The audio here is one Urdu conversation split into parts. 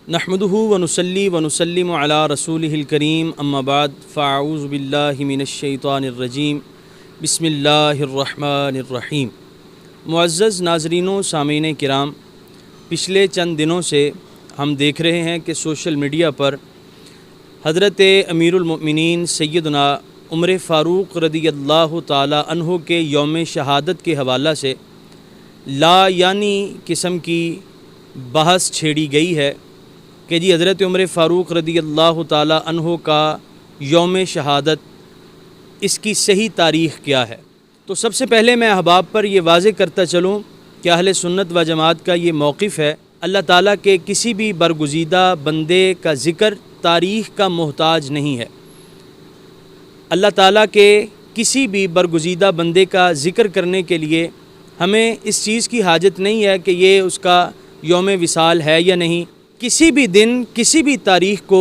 نحمدہ ونصلی ونسلم علی رسولہ الکریم اما بعد فاعوذ باللہ من الشیطان الرجیم بسم اللہ الرحمن الرحیم۔ معزز ناظرین و سامعین کرام، پچھلے چند دنوں سے ہم دیکھ رہے ہیں کہ سوشل میڈیا پر حضرت امیر المؤمنین سیدنا عمر فاروق رضی اللہ تعالی عنہ کے یوم شہادت کے حوالہ سے لا یعنی قسم کی بحث چھیڑی گئی ہے کہ جی حضرت عمر فاروق رضی اللہ تعالی عنہ کا یوم شہادت اس کی صحیح تاریخ کیا ہے۔ تو سب سے پہلے میں احباب پر یہ واضح کرتا چلوں کہ اہل سنت و جماعت کا یہ موقف ہے، اللہ تعالیٰ کے کسی بھی برگزیدہ بندے کا ذکر تاریخ کا محتاج نہیں ہے۔ اللہ تعالیٰ کے کسی بھی برگزیدہ بندے کا ذکر کرنے کے لیے ہمیں اس چیز کی حاجت نہیں ہے کہ یہ اس کا یوم وصال ہے یا نہیں۔ کسی بھی دن، کسی بھی تاریخ کو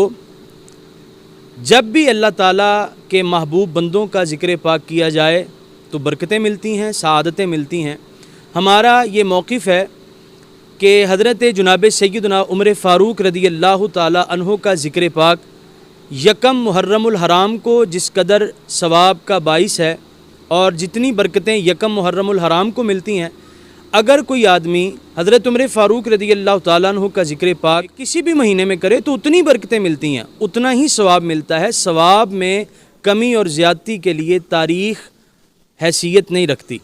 جب بھی اللہ تعالیٰ کے محبوب بندوں کا ذکر پاک کیا جائے تو برکتیں ملتی ہیں، سعادتیں ملتی ہیں۔ ہمارا یہ موقف ہے کہ حضرت جناب سیدنا عمر فاروق رضی اللہ تعالی عنہ کا ذکر پاک یکم محرم الحرام کو جس قدر ثواب کا باعث ہے اور جتنی برکتیں یکم محرم الحرام کو ملتی ہیں، اگر کوئی آدمی حضرت عمر فاروق رضی اللہ تعالیٰ عنہ کا ذکر پاک کسی بھی مہینے میں کرے تو اتنی برکتیں ملتی ہیں، اتنا ہی ثواب ملتا ہے۔ ثواب میں کمی اور زیادتی کے لیے تاریخ حیثیت نہیں رکھتی۔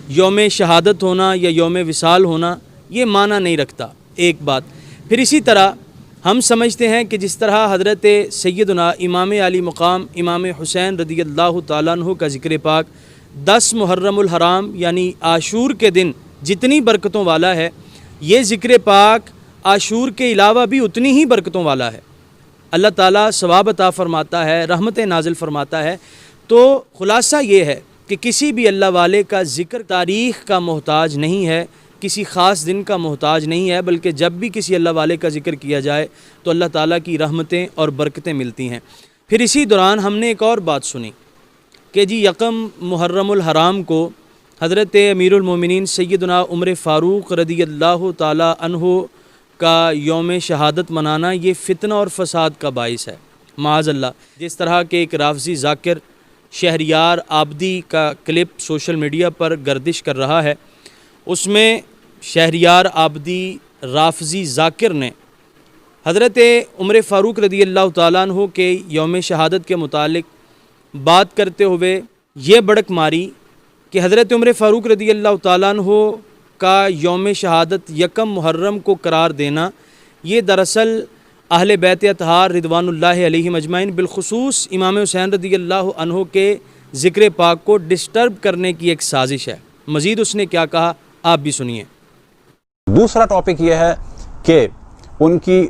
یوم شہادت ہونا یا یوم وصال ہونا یہ معنی نہیں رکھتا، ایک بات۔ پھر اسی طرح ہم سمجھتے ہیں کہ جس طرح حضرت سیدنا امام علی مقام امام حسین رضی اللہ تعالیٰ عنہ کا ذکر پاک 10 محرم الحرام یعنی عاشور کے دن جتنی برکتوں والا ہے، یہ ذکر پاک عاشور کے علاوہ بھی اتنی ہی برکتوں والا ہے۔ اللہ تعالیٰ ثواب عطا فرماتا ہے، رحمتیں نازل فرماتا ہے۔ تو خلاصہ یہ ہے کہ کسی بھی اللہ والے کا ذکر تاریخ کا محتاج نہیں ہے، کسی خاص دن کا محتاج نہیں ہے، بلکہ جب بھی کسی اللہ والے کا ذکر کیا جائے تو اللہ تعالیٰ کی رحمتیں اور برکتیں ملتی ہیں۔ پھر اسی دوران ہم نے ایک اور بات سنی کہ جی یکم محرم الحرام کو حضرت امیر المومنین سیدنا عمر فاروق رضی اللہ تعالی عنہ کا یوم شہادت منانا یہ فتنہ اور فساد کا باعث ہے، معاذ اللہ۔ جس طرح کہ ایک رافضی ذاکر شہریار آبدی کا کلپ سوشل میڈیا پر گردش کر رہا ہے، اس میں شہریار آبدی رافضی ذاکر نے حضرت عمر فاروق رضی اللہ تعالیٰ عنہ کے یوم شہادت کے متعلق بات کرتے ہوئے یہ بڑک ماری کہ حضرت عمر فاروق رضی اللہ تعالیٰ عنہ کا یوم شہادت یکم محرم کو قرار دینا یہ دراصل اہل بیت اطہار رضوان اللہ علیہم اجمعین بالخصوص امام حسین رضی اللہ عنہ کے ذکر پاک کو ڈسٹرب کرنے کی ایک سازش ہے۔ مزید اس نے کیا کہا آپ بھی سنیے۔ دوسرا ٹاپک یہ ہے کہ ان کی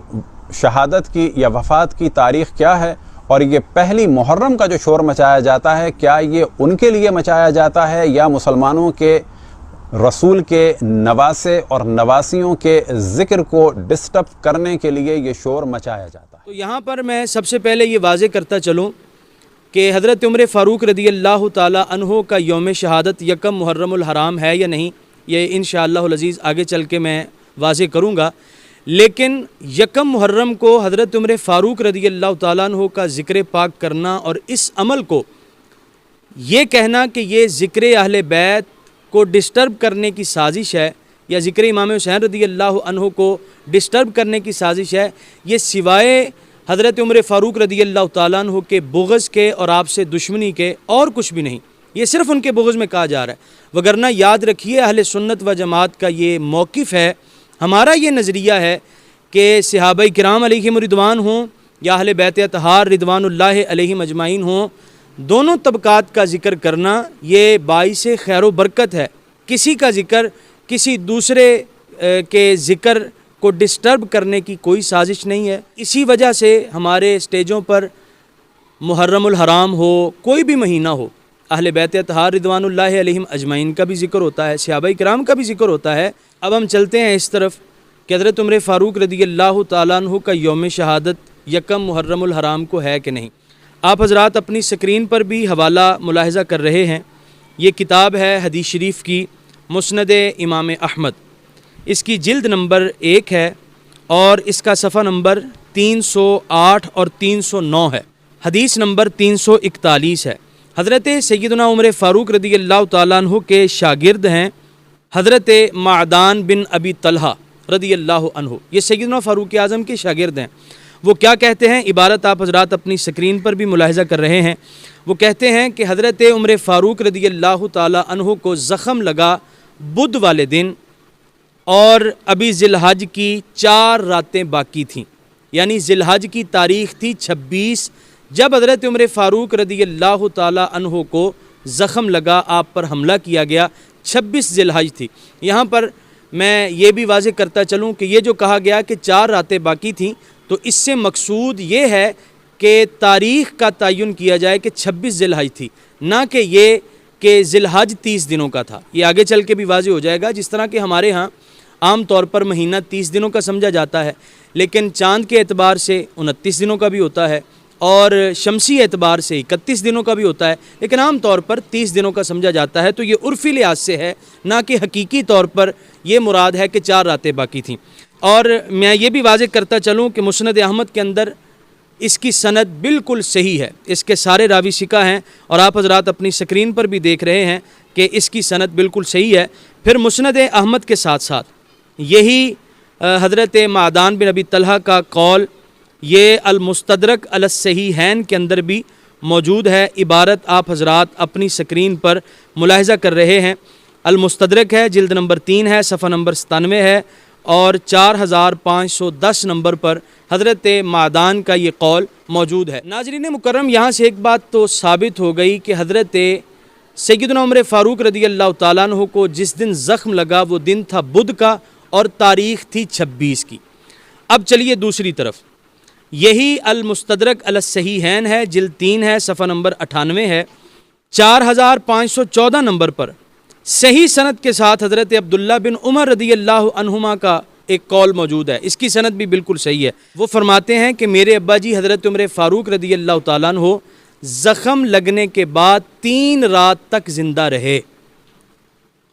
شہادت کی یا وفات کی تاریخ کیا ہے، اور یہ پہلی محرم کا جو شور مچایا جاتا ہے کیا یہ ان کے لیے مچایا جاتا ہے یا مسلمانوں کے رسول کے نواسے اور نواسیوں کے ذکر کو ڈسٹرب کرنے کے لیے یہ شور مچایا جاتا ہے؟ تو یہاں پر میں سب سے پہلے یہ واضح کرتا چلوں کہ حضرت عمر فاروق رضی اللہ تعالی عنہ کا یوم شہادت یکم محرم الحرام ہے یا نہیں، یہ انشاءاللہ العزیز آگے چل کے میں واضح کروں گا۔ لیکن یکم محرم کو حضرت عمر فاروق رضی اللہ تعالیٰ عنہ کا ذکر پاک کرنا اور اس عمل کو یہ کہنا کہ یہ ذکر اہل بیت کو ڈسٹرب کرنے کی سازش ہے یا ذکر امام حسین رضی اللہ عنہ کو ڈسٹرب کرنے کی سازش ہے، یہ سوائے حضرت عمر فاروق رضی اللہ تعالیٰ عنہ کے بغض کے اور آپ سے دشمنی کے اور کچھ بھی نہیں، یہ صرف ان کے بغض میں کہا جا رہا ہے۔ وگرنہ یاد رکھیے اہل سنت و جماعت کا یہ موقف ہے، ہمارا یہ نظریہ ہے کہ صحابہ کرام علیہم رضوان ہوں یا اہل بیت اطہار رضوان اللہ علیہم اجمعین ہوں، دونوں طبقات کا ذکر کرنا یہ باعث خیر و برکت ہے۔ کسی کا ذکر کسی دوسرے کے ذکر کو ڈسٹرب کرنے کی کوئی سازش نہیں ہے۔ اسی وجہ سے ہمارے اسٹیجوں پر محرم الحرام ہو، کوئی بھی مہینہ ہو، اہل بیت اطہار رضوان اللہ علیہم اجمعین کا بھی ذکر ہوتا ہے، صحابہ کرام کا بھی ذکر ہوتا ہے۔ اب ہم چلتے ہیں اس طرف کہ حضرت عمر فاروق رضی اللہ تعالیٰ عنہ کا یوم شہادت یکم محرم الحرام کو ہے کہ نہیں۔ آپ حضرات اپنی سکرین پر بھی حوالہ ملاحظہ کر رہے ہیں، یہ کتاب ہے حدیث شریف کی مسند امام احمد، اس کی جلد نمبر 1 ہے اور اس کا صفحہ نمبر 308 اور 309 ہے۔ حدیث نمبر 341 ہے۔ حضرت سیدنا عمر فاروق رضی اللہ تعالیٰ عنہ کے شاگرد ہیں حضرت معدان بن ابی طلحہ رضی اللہ عنہ، یہ سیدنا فاروق اعظم کے شاگرد ہیں۔ وہ کیا کہتے ہیں، عبارت آپ حضرات اپنی سکرین پر بھی ملاحظہ کر رہے ہیں۔ وہ کہتے ہیں کہ حضرت عمر فاروق رضی اللہ تعالیٰ عنہ کو زخم لگا بدھ والے دن، اور ابھی ذی الحج کی 4 راتیں باقی تھیں، یعنی ذی الحج کی تاریخ تھی 26 جب حضرت عمر فاروق رضی اللہ تعالیٰ عنہ کو زخم لگا، آپ پر حملہ کیا گیا، 26 ذی الحج تھی۔ یہاں پر میں یہ بھی واضح کرتا چلوں کہ یہ جو کہا گیا کہ 4 راتیں باقی تھیں، تو اس سے مقصود یہ ہے کہ تاریخ کا تعین کیا جائے کہ 26 ذی الحج تھی، نہ کہ یہ کہ ذی الحج 30 دنوں کا تھا۔ یہ آگے چل کے بھی واضح ہو جائے گا، جس طرح کہ ہمارے ہاں عام طور پر مہینہ 30 دنوں کا سمجھا جاتا ہے، لیکن چاند کے اعتبار سے 29 دنوں کا بھی ہوتا ہے، اور شمسی اعتبار سے 31 دنوں کا بھی ہوتا ہے، لیکن عام طور پر 30 دنوں کا سمجھا جاتا ہے۔ تو یہ عرفی لحاظ سے ہے، نہ کہ حقیقی طور پر یہ مراد ہے کہ 4 راتیں باقی تھیں۔ اور میں یہ بھی واضح کرتا چلوں کہ مسند احمد کے اندر اس کی سند بالکل صحیح ہے، اس کے سارے راوی ثقہ ہیں، اور آپ حضرات اپنی سکرین پر بھی دیکھ رہے ہیں کہ اس کی سند بالکل صحیح ہے۔ پھر مسند احمد کے ساتھ ساتھ یہی حضرت معدان بن ابی طلحہ کا قول یہ المستدرک علی الصحیحین کے اندر بھی موجود ہے۔ عبارت آپ حضرات اپنی سکرین پر ملاحظہ کر رہے ہیں۔ المستدرک ہے، جلد نمبر 3 ہے، صفحہ نمبر 97 ہے، اور 4510 نمبر پر حضرت معدان کا یہ قول موجود ہے۔ ناظرین مکرم، یہاں سے ایک بات تو ثابت ہو گئی کہ حضرت سیدنا عمر فاروق رضی اللہ تعالیٰ عنہ کو جس دن زخم لگا وہ دن تھا بدھ کا، اور تاریخ تھی 26 کی۔ اب چلیے دوسری طرف، یہی المستدرک علی الصحیحین ہے، جلد 3 ہے، صفحہ نمبر 98 ہے، 4514 نمبر پر صحیح سند کے ساتھ حضرت عبداللہ بن عمر رضی اللہ عنہما کا ایک قول موجود ہے۔ اس کی سند بھی بالکل صحیح ہے۔ وہ فرماتے ہیں کہ میرے ابا جی حضرت عمر فاروق رضی اللہ تعالیٰ عنہ زخم لگنے کے بعد 3 رات تک زندہ رہے،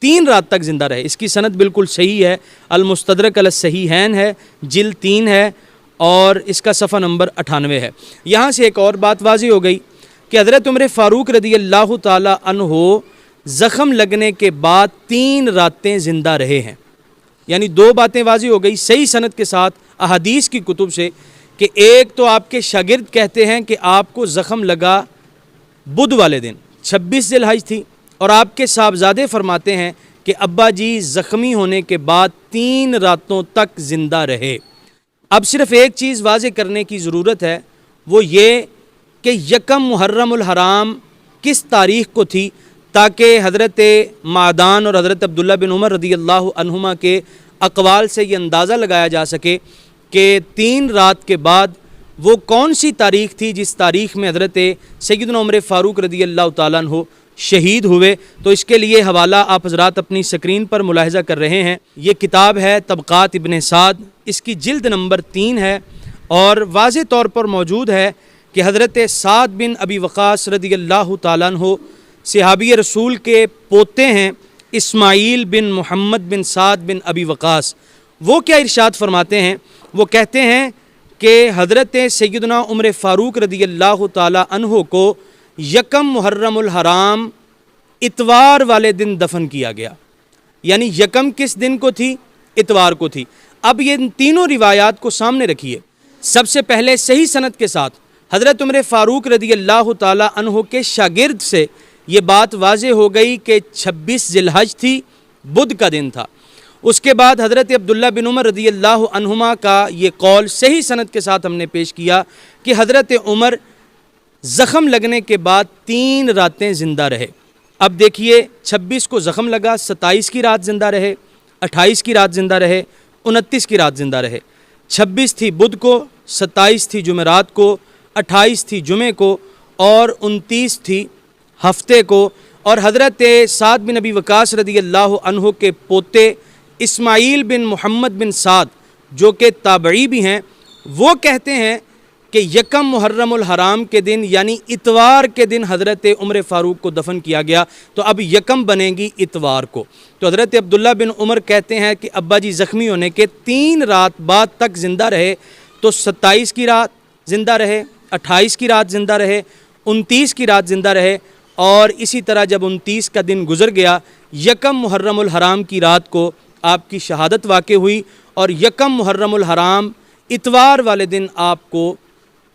3 رات تک زندہ رہے۔ اس کی سند بالکل صحیح ہے، المستدرک علی الصحیحین ہے، جلد 3 ہے، اور اس کا صفحہ نمبر 98 ہے۔ یہاں سے ایک اور بات واضح ہو گئی کہ حضرت عمر فاروق رضی اللہ تعالیٰ عنہ زخم لگنے کے بعد 3 راتیں زندہ رہے ہیں، یعنی 2 باتیں واضح ہو گئی صحیح سند کے ساتھ احادیث کی کتب سے، کہ ایک تو آپ کے شاگرد کہتے ہیں کہ آپ کو زخم لگا بدھ والے دن 26 ذی الحج تھی، اور آپ کے صاحبزادے فرماتے ہیں کہ ابا جی زخمی ہونے کے بعد 3 راتوں تک زندہ رہے۔ اب صرف ایک چیز واضح کرنے کی ضرورت ہے، وہ یہ کہ 1 محرم الحرام کس تاریخ کو تھی، تاکہ حضرت معدان اور حضرت عبداللہ بن عمر رضی اللہ عنہما کے اقوال سے یہ اندازہ لگایا جا سکے کہ 3 رات کے بعد وہ کون سی تاریخ تھی جس تاریخ میں حضرت سیدنا عمر فاروق رضی اللہ تعالیٰ عنہ شہید ہوئے۔ تو اس کے لیے حوالہ آپ حضرات اپنی سکرین پر ملاحظہ کر رہے ہیں۔ یہ کتاب ہے طبقات ابن سعد، اس کی جلد نمبر 3 ہے، اور واضح طور پر موجود ہے کہ حضرت سعد بن ابی وقاص رضی اللہ تعالیٰ عنہ صحابی رسول کے پوتے ہیں، اسماعیل بن محمد بن سعد بن ابی وقاص۔ وہ کیا ارشاد فرماتے ہیں، وہ کہتے ہیں کہ حضرت سیدنا عمر فاروق رضی اللہ تعالیٰ عنہ کو 1 محرم الحرام اتوار والے دن دفن کیا گیا، یعنی 1 کس دن کو تھی، اتوار کو تھی۔ اب یہ تینوں روایات کو سامنے رکھیے۔ سب سے پہلے صحیح سند کے ساتھ حضرت عمر فاروق رضی اللہ تعالیٰ عنہ کے شاگرد سے یہ بات واضح ہو گئی کہ 26 ذی الحج تھی، بدھ کا دن تھا۔ اس کے بعد حضرت عبداللہ بن عمر رضی اللہ عنہما کا یہ قول صحیح سند کے ساتھ ہم نے پیش کیا کہ حضرت عمر زخم لگنے کے بعد 3 راتیں زندہ رہے۔ اب دیکھیے، 26 کو زخم لگا، 27 کی رات زندہ رہے، 28 کی رات زندہ رہے، 29 کی رات زندہ رہے۔ 26 تھی بدھ کو، 27 تھی جمعرات کو، 28 تھی جمعے کو، اور 29 تھی ہفتے کو۔ اور حضرت سعد بن ابی وقاص رضی اللہ عنہ کے پوتے اسماعیل بن محمد بن سعد، جو کہ تابعی بھی ہیں، وہ کہتے ہیں کہ یکم محرم الحرام کے دن یعنی اتوار کے دن حضرت عمر فاروق کو دفن کیا گیا، تو اب یکم بنے گی اتوار کو۔ تو حضرت عبداللہ بن عمر کہتے ہیں کہ ابا جی زخمی ہونے کے 3 رات بعد تک زندہ رہے، تو 27 کی رات زندہ رہے، 28 کی رات زندہ رہے، 29 کی رات زندہ رہے، اور اسی طرح جب 29 کا دن گزر گیا، یکم محرم الحرام کی رات کو آپ کی شہادت واقع ہوئی، اور یکم محرم الحرام اتوار والے دن آپ کو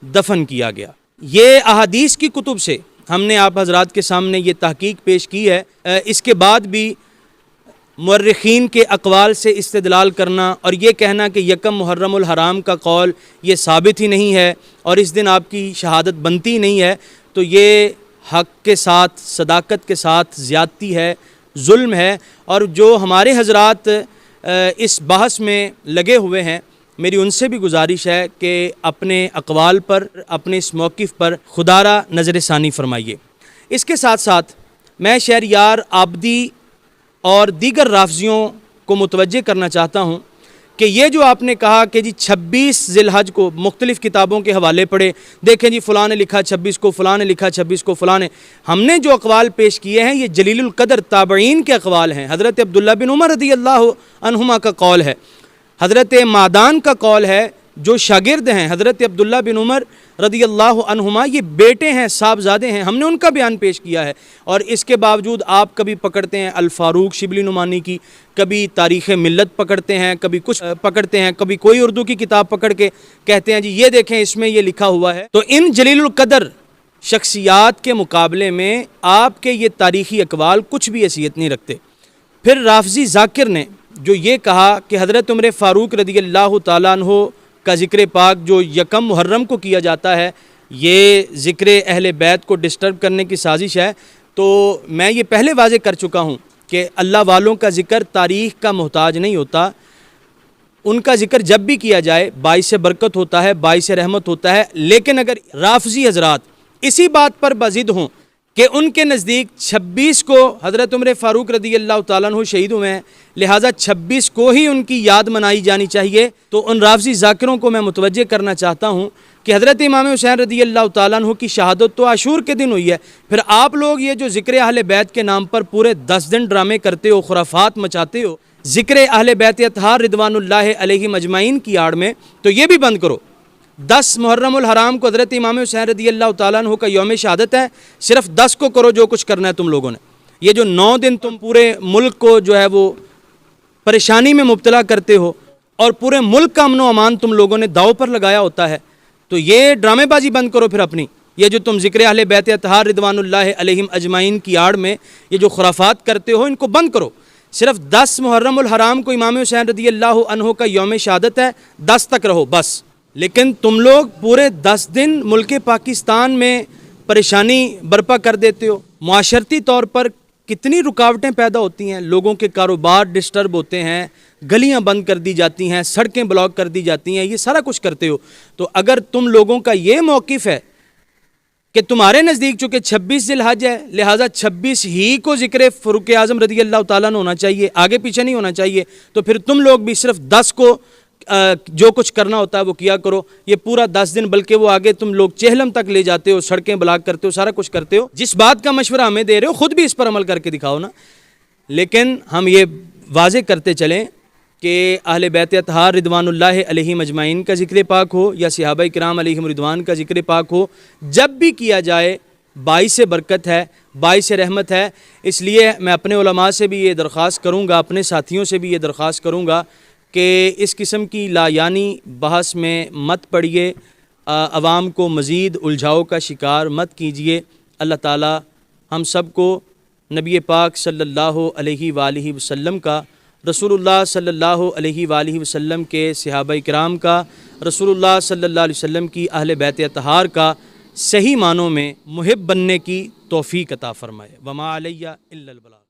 دفن کیا گیا۔ یہ احادیث کی کتب سے ہم نے آپ حضرات کے سامنے یہ تحقیق پیش کی ہے۔ اس کے بعد بھی مورخین کے اقوال سے استدلال کرنا اور یہ کہنا کہ یکم محرم الحرام کا قول یہ ثابت ہی نہیں ہے اور اس دن آپ کی شہادت بنتی نہیں ہے، تو یہ حق کے ساتھ، صداقت کے ساتھ زیادتی ہے، ظلم ہے۔ اور جو ہمارے حضرات اس بحث میں لگے ہوئے ہیں، میری ان سے بھی گزارش ہے کہ اپنے اقوال پر، اپنے اس موقف پر خدا را نظر ثانی فرمائیے۔ اس کے ساتھ ساتھ میں شہریار آبدی اور دیگر رافضیوں کو متوجہ کرنا چاہتا ہوں کہ یہ جو آپ نے کہا کہ جی 26 ذی الحج کو مختلف کتابوں کے حوالے پڑھے، دیکھیں جی فلاں نے لکھا 26 کو، فلاں نے لکھا 26 کو، فلاں نے، ہم نے جو اقوال پیش کیے ہیں یہ جلیل القدر تابعین کے اقوال ہیں۔ حضرت عبداللہ بن عمر رضی اللہ عنہما کا قول ہے، حضرت معدان کا قول ہے، جو شاگرد ہیں حضرت عبداللہ بن عمر رضی اللہ عنہما، یہ بیٹے ہیں، صاحبزادے ہیں، ہم نے ان کا بیان پیش کیا ہے۔ اور اس کے باوجود آپ کبھی پکڑتے ہیں الفاروق شبلی نعمانی کی، کبھی تاریخ ملت پکڑتے ہیں، کبھی کچھ پکڑتے ہیں، کبھی کوئی اردو کی کتاب پکڑ کے کہتے ہیں جی یہ دیکھیں اس میں یہ لکھا ہوا ہے۔ تو ان جلیل القدر شخصیات کے مقابلے میں آپ کے یہ تاریخی اقوال کچھ بھی حیثیت نہیں رکھتے۔ پھر رافضی ذاکر نے جو یہ کہا کہ حضرت عمر فاروق رضی اللہ تعالیٰ عنہ کا ذکر پاک جو یکم محرم کو کیا جاتا ہے، یہ ذکر اہل بیت کو ڈسٹرب کرنے کی سازش ہے، تو میں یہ پہلے واضح کر چکا ہوں کہ اللہ والوں کا ذکر تاریخ کا محتاج نہیں ہوتا، ان کا ذکر جب بھی کیا جائے باعث برکت ہوتا ہے، باعث رحمت ہوتا ہے۔ لیکن اگر رافضی حضرات اسی بات پر بضد ہوں کہ ان کے نزدیک 26 کو حضرت عمر فاروق رضی اللہ تعالیٰ عنہ شہید ہوئے ہیں، لہٰذا 26 کو ہی ان کی یاد منائی جانی چاہیے، تو ان رافضی ذاکروں کو میں متوجہ کرنا چاہتا ہوں کہ حضرت امام حسین رضی اللہ تعالیٰ عنہ کی شہادت تو عاشور کے دن ہوئی ہے، پھر آپ لوگ یہ جو ذکر اہل بیت کے نام پر پورے 10 دن ڈرامے کرتے ہو، خرافات مچاتے ہو ذکر اہل بیت اطہار رضوان اللہ علیہم اجمعین کی آڑ میں، تو یہ بھی بند کرو۔ 10 محرم الحرام کو حضرت امام حسین رضی اللہ تعالیٰ عنہ کا یوم شہادت ہے، صرف 10 کو کرو جو کچھ کرنا ہے تم لوگوں نے۔ یہ جو 9 دن تم پورے ملک کو جو ہے وہ پریشانی میں مبتلا کرتے ہو اور پورے ملک کا امن و امان تم لوگوں نے داؤ پر لگایا ہوتا ہے، تو یہ ڈرامے بازی بند کرو پھر اپنی۔ یہ جو تم ذکر اہل بیت اطہار رضوان اللہ علیہم اجمعین کی آڑ میں یہ جو خرافات کرتے ہو، ان کو بند کرو۔ صرف 10 محرم الحرام کو امام حسین رضی اللہ عنہ کا یوم شہادت ہے، 10 تک رہو بس۔ لیکن تم لوگ پورے 10 دن ملک پاکستان میں پریشانی برپا کر دیتے ہو، معاشرتی طور پر کتنی رکاوٹیں پیدا ہوتی ہیں، لوگوں کے کاروبار ڈسٹرب ہوتے ہیں، گلیاں بند کر دی جاتی ہیں، سڑکیں بلاک کر دی جاتی ہیں، یہ سارا کچھ کرتے ہو۔ تو اگر تم لوگوں کا یہ موقف ہے کہ تمہارے نزدیک چونکہ 26 ذی الحج ہے، لہٰذا 26 ہی کو ذکر فاروق اعظم رضی اللہ تعالیٰ عنہ ہونا چاہیے، آگے پیچھے نہیں ہونا چاہیے، تو پھر تم لوگ بھی صرف 10 کو جو کچھ کرنا ہوتا ہے وہ کیا کرو۔ یہ پورا 10 دن بلکہ وہ آگے تم لوگ چہلم تک لے جاتے ہو، سڑکیں بلاک کرتے ہو، سارا کچھ کرتے ہو۔ جس بات کا مشورہ ہمیں دے رہے ہو خود بھی اس پر عمل کر کے دکھاؤ نا۔ لیکن ہم یہ واضح کرتے چلیں کہ اہل بیت اطہار رضوان اللہ علیہم اجمعین کا ذکر پاک ہو یا صحابہ کرام علیہم رضوان کا ذکر پاک ہو، جب بھی کیا جائے باعث برکت ہے، باعث رحمت ہے۔ اس لیے میں اپنے علماء سے بھی یہ درخواست کروں گا، اپنے ساتھیوں سے بھی یہ درخواست کروں گا کہ اس قسم کی لایانی بحث میں مت پڑیے، عوام کو مزید الجھاؤ کا شکار مت کیجیے۔ اللہ تعالی ہم سب کو نبی پاک صلی اللہ علیہ وآلہ وسلم کا، رسول اللہ صلی اللہ علیہ وآلہ وسلم کے صحابہ کرام کا، رسول اللہ صلی اللہ علیہ وسلم کی اہل بیت اطہار کا صحیح معنوں میں محب بننے کی توفیق عطا فرمائے۔ وما علیہ الا البلاغ۔